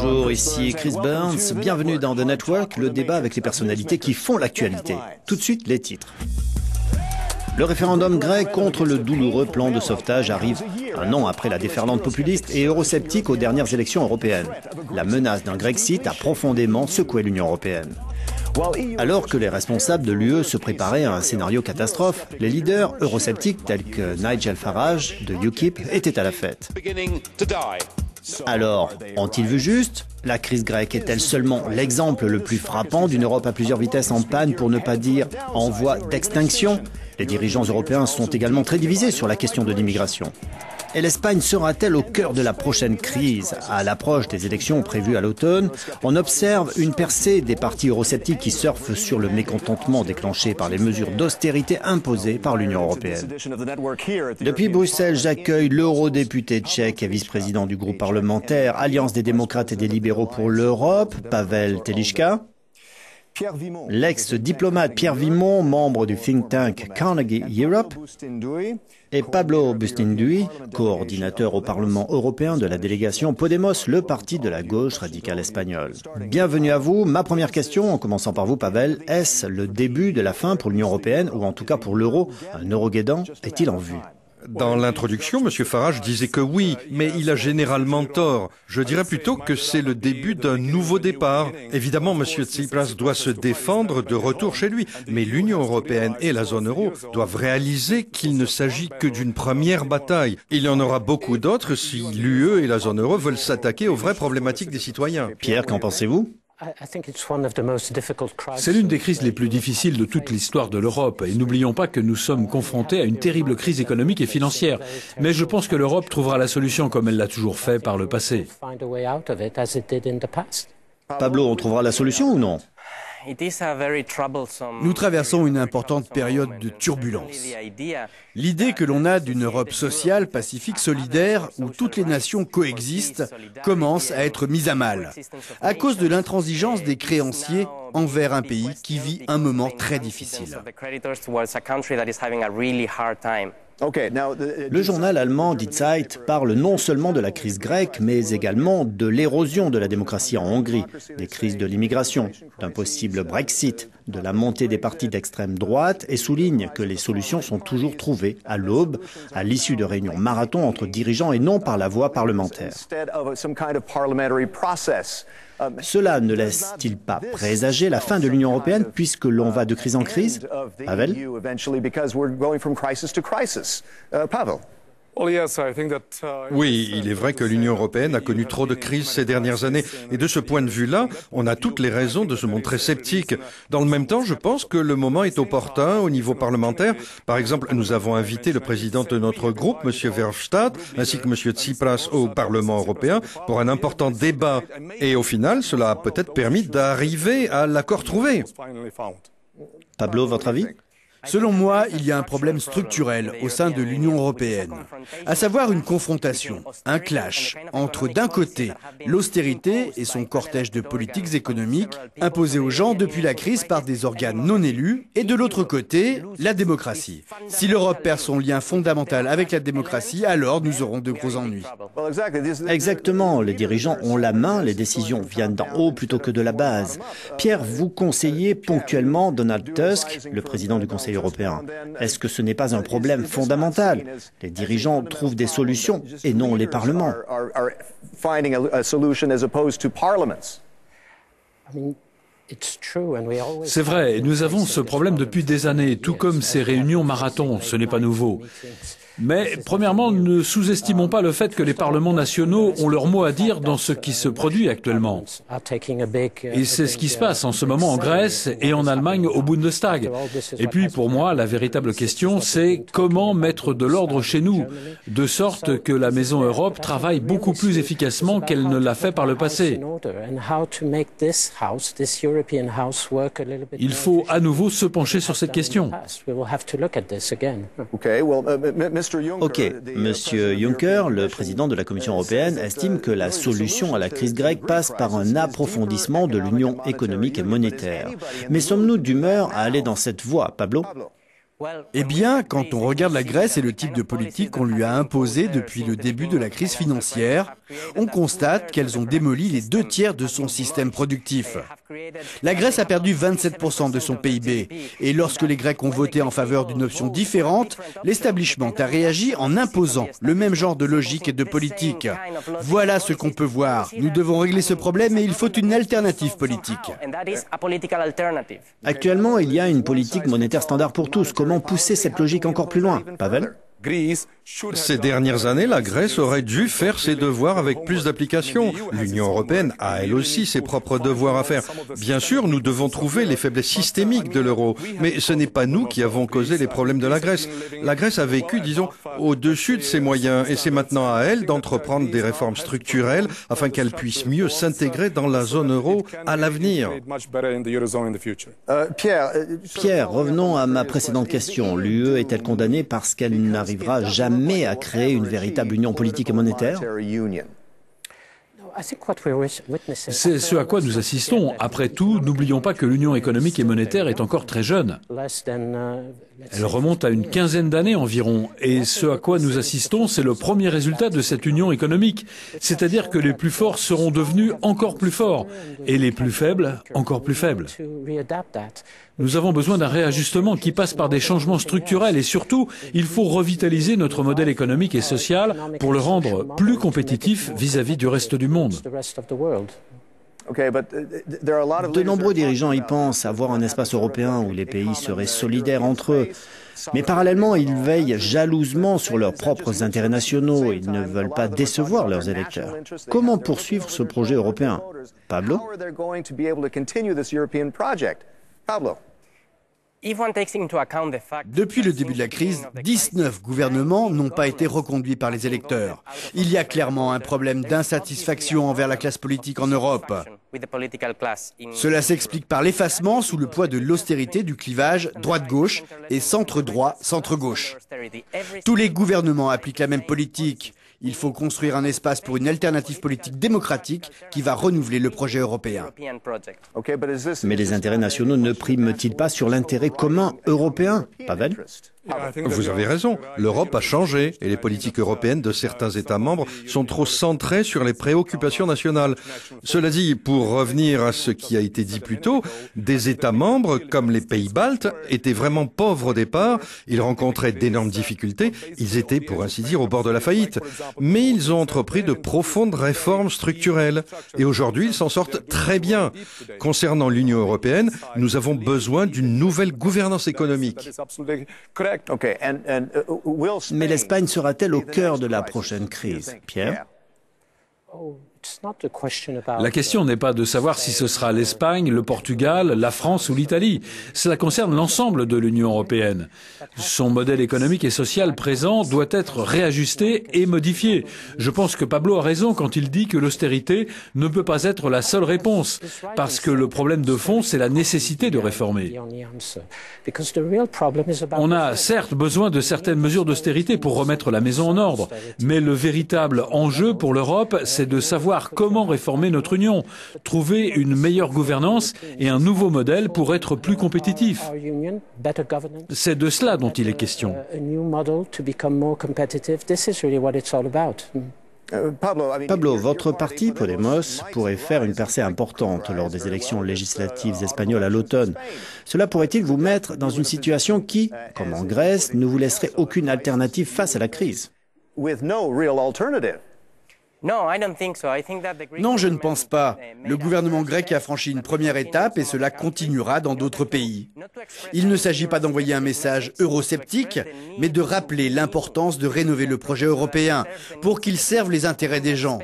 Bonjour, ici Chris Burns. Bienvenue dans The Network, le débat avec les personnalités qui font l'actualité. Tout de suite, les titres. Le référendum grec contre le douloureux plan de sauvetage arrive un an après la déferlante populiste et eurosceptique aux dernières élections européennes. La menace d'un Grexit a profondément secoué l'Union européenne. Alors que les responsables de l'UE se préparaient à un scénario catastrophe, les leaders eurosceptiques tels que Nigel Farage de UKIP étaient à la fête. Alors, ont-ils vu juste? La crise grecque est-elle seulement l'exemple le plus frappant d'une Europe à plusieurs vitesses en panne, pour ne pas dire en voie d'extinction? Les dirigeants européens sont également très divisés sur la question de l'immigration. Et l'Espagne sera-t-elle au cœur de la prochaine crise? À l'approche des élections prévues à l'automne, on observe une percée des partis eurosceptiques qui surfent sur le mécontentement déclenché par les mesures d'austérité imposées par l'Union européenne. Depuis Bruxelles, j'accueille l'eurodéputé tchèque et vice-président du groupe parlementaire Alliance des démocrates et des libéraux pour l'Europe, Pavel Telička. L'ex-diplomate Pierre Vimont, membre du think tank Carnegie Europe, et Pablo Bustinduy, coordinateur au Parlement européen de la délégation Podemos, le parti de la gauche radicale espagnole. Bienvenue à vous. Ma première question, en commençant par vous, Pavel, est-ce le début de la fin pour l'Union européenne, ou en tout cas pour l'euro? Un Euroguédan est-il en vue? Dans l'introduction, M. Farage disait que oui, mais il a généralement tort. Je dirais plutôt que c'est le début d'un nouveau départ. Évidemment, M. Tsipras doit se défendre de retour chez lui, mais l'Union européenne et la zone euro doivent réaliser qu'il ne s'agit que d'une première bataille. Il y en aura beaucoup d'autres si l'UE et la zone euro veulent s'attaquer aux vraies problématiques des citoyens. Pierre, qu'en pensez-vous? C'est l'une des crises les plus difficiles de toute l'histoire de l'Europe. Et n'oublions pas que nous sommes confrontés à une terrible crise économique et financière. Mais je pense que l'Europe trouvera la solution comme elle l'a toujours fait par le passé. Pablo, on trouvera la solution ou non? Nous traversons une importante période de turbulence. L'idée que l'on a d'une Europe sociale, pacifique, solidaire, où toutes les nations coexistent, commence à être mise à mal, à cause de l'intransigeance des créanciers envers un pays qui vit un moment très difficile. Le journal allemand Die Zeit parle non seulement de la crise grecque, mais également de l'érosion de la démocratie en Hongrie, des crises de l'immigration, d'un possible Brexit, de la montée des partis d'extrême droite et souligne que les solutions sont toujours trouvées à l'aube, à l'issue de réunions marathon entre dirigeants et non par la voie parlementaire. Cela ne laisse-t-il pas présager la fin de l'Union européenne puisque l'on va de crise en crise? Pavel? Oui, il est vrai que l'Union européenne a connu trop de crises ces dernières années. Et de ce point de vue-là, on a toutes les raisons de se montrer sceptique. Dans le même temps, je pense que le moment est opportun au niveau parlementaire. Par exemple, nous avons invité le président de notre groupe, M. Verhofstadt, ainsi que M. Tsipras au Parlement européen pour un important débat. Et au final, cela a peut-être permis d'arriver à l'accord trouvé. Pablo, votre avis? Selon moi, il y a un problème structurel au sein de l'Union européenne, à savoir une confrontation, un clash entre d'un côté l'austérité et son cortège de politiques économiques imposées aux gens depuis la crise par des organes non élus et de l'autre côté la démocratie. Si l'Europe perd son lien fondamental avec la démocratie, alors nous aurons de gros ennuis. Exactement, les dirigeants ont la main, les décisions viennent d'en haut plutôt que de la base. Pierre, vous conseillez ponctuellement Donald Tusk, le président du Conseil européen. Est-ce que ce n'est pas un problème fondamental? Les dirigeants trouvent des solutions et non les parlements. C'est vrai, et nous avons ce problème depuis des années, tout comme ces réunions marathon, ce n'est pas nouveau. Mais, premièrement, ne sous-estimons pas le fait que les parlements nationaux ont leur mot à dire dans ce qui se produit actuellement. Et c'est ce qui se passe en ce moment en Grèce et en Allemagne au Bundestag. Et puis, pour moi, la véritable question, c'est comment mettre de l'ordre chez nous, de sorte que la Maison Europe travaille beaucoup plus efficacement qu'elle ne l'a fait par le passé. Il faut à nouveau se pencher sur cette question. Ok, Monsieur Juncker, le président de la Commission européenne, estime que la solution à la crise grecque passe par un approfondissement de l'union économique et monétaire. Mais sommes-nous d'humeur à aller dans cette voie, Pablo? Eh bien, quand on regarde la Grèce et le type de politique qu'on lui a imposé depuis le début de la crise financière, on constate qu'elles ont démoli les 2/3 de son système productif. La Grèce a perdu 27% de son PIB. Et lorsque les Grecs ont voté en faveur d'une option différente, l'establishment a réagi en imposant le même genre de logique et de politique. Voilà ce qu'on peut voir. Nous devons régler ce problème et il faut une alternative politique. Actuellement, il y a une politique monétaire standard pour tous. Comment pousser cette logique encore plus loin, Pavel ? Ces dernières années, la Grèce aurait dû faire ses devoirs avec plus d'application. L'Union européenne a elle aussi ses propres devoirs à faire. Bien sûr, nous devons trouver les faiblesses systémiques de l'euro, mais ce n'est pas nous qui avons causé les problèmes de la Grèce. La Grèce a vécu, disons, au-dessus de ses moyens, et c'est maintenant à elle d'entreprendre des réformes structurelles afin qu'elle puisse mieux s'intégrer dans la zone euro à l'avenir. Pierre, revenons à ma précédente question. L'UE est-elle condamnée parce qu'elle n'arrivera jamais à créer une véritable union politique et monétaire? C'est ce à quoi nous assistons. Après tout, n'oublions pas que l'union économique et monétaire est encore très jeune. Elle remonte à une quinzaine d'années environ. Et ce à quoi nous assistons, c'est le premier résultat de cette union économique. C'est-à-dire que les plus forts seront devenus encore plus forts et les plus faibles encore plus faibles. Nous avons besoin d'un réajustement qui passe par des changements structurels et surtout, il faut revitaliser notre modèle économique et social pour le rendre plus compétitif vis-à-vis du reste du monde. De nombreux dirigeants y pensent, avoir un espace européen où les pays seraient solidaires entre eux. Mais parallèlement, ils veillent jalousement sur leurs propres intérêts nationaux. Ils ne veulent pas décevoir leurs électeurs. Comment poursuivre ce projet européen? Pablo? Depuis le début de la crise, 19 gouvernements n'ont pas été reconduits par les électeurs. Il y a clairement un problème d'insatisfaction envers la classe politique en Europe. Cela s'explique par l'effacement sous le poids de l'austérité du clivage droite-gauche et centre-droit, centre-gauche. Tous les gouvernements appliquent la même politique. Il faut construire un espace pour une alternative politique démocratique qui va renouveler le projet européen. Mais les intérêts nationaux ne priment-ils pas sur l'intérêt commun européen, Pavel? Vous avez raison, l'Europe a changé et les politiques européennes de certains États membres sont trop centrées sur les préoccupations nationales. Cela dit, pour revenir à ce qui a été dit plus tôt, des États membres comme les pays baltes étaient vraiment pauvres au départ, ils rencontraient d'énormes difficultés, ils étaient pour ainsi dire au bord de la faillite, mais ils ont entrepris de profondes réformes structurelles et aujourd'hui ils s'en sortent très bien. Concernant l'Union européenne, nous avons besoin d'une nouvelle gouvernance économique. Mais l'Espagne sera-t-elle au cœur de la prochaine crise, Pierre? La question n'est pas de savoir si ce sera l'Espagne, le Portugal, la France ou l'Italie. Cela concerne l'ensemble de l'Union européenne. Son modèle économique et social présent doit être réajusté et modifié. Je pense que Pablo a raison quand il dit que l'austérité ne peut pas être la seule réponse, parce que le problème de fond, c'est la nécessité de réformer. On a certes besoin de certaines mesures d'austérité pour remettre la maison en ordre, mais le véritable enjeu pour l'Europe, c'est de savoir comment réformer notre union, trouver une meilleure gouvernance et un nouveau modèle pour être plus compétitif. C'est de cela dont il est question. Pablo, votre parti, Podemos, pourrait faire une percée importante lors des élections législatives espagnoles à l'automne. Cela pourrait-il vous mettre dans une situation qui, comme en Grèce, ne vous laisserait aucune alternative face à la crise? Non, je ne pense pas. Le gouvernement grec a franchi une première étape et cela continuera dans d'autres pays. Il ne s'agit pas d'envoyer un message eurosceptique, mais de rappeler l'importance de rénover le projet européen pour qu'il serve les intérêts des gens.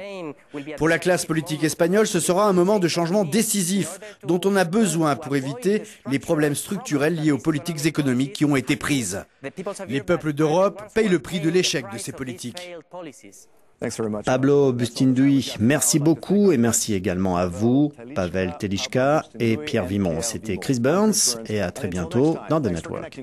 Pour la classe politique espagnole, ce sera un moment de changement décisif dont on a besoin pour éviter les problèmes structurels liés aux politiques économiques qui ont été prises. Les peuples d'Europe payent le prix de l'échec de ces politiques. Pablo Bustinduy, merci beaucoup et merci également à vous, Pavel Telička et Pierre Vimont. C'était Chris Burns et à très bientôt dans The Network.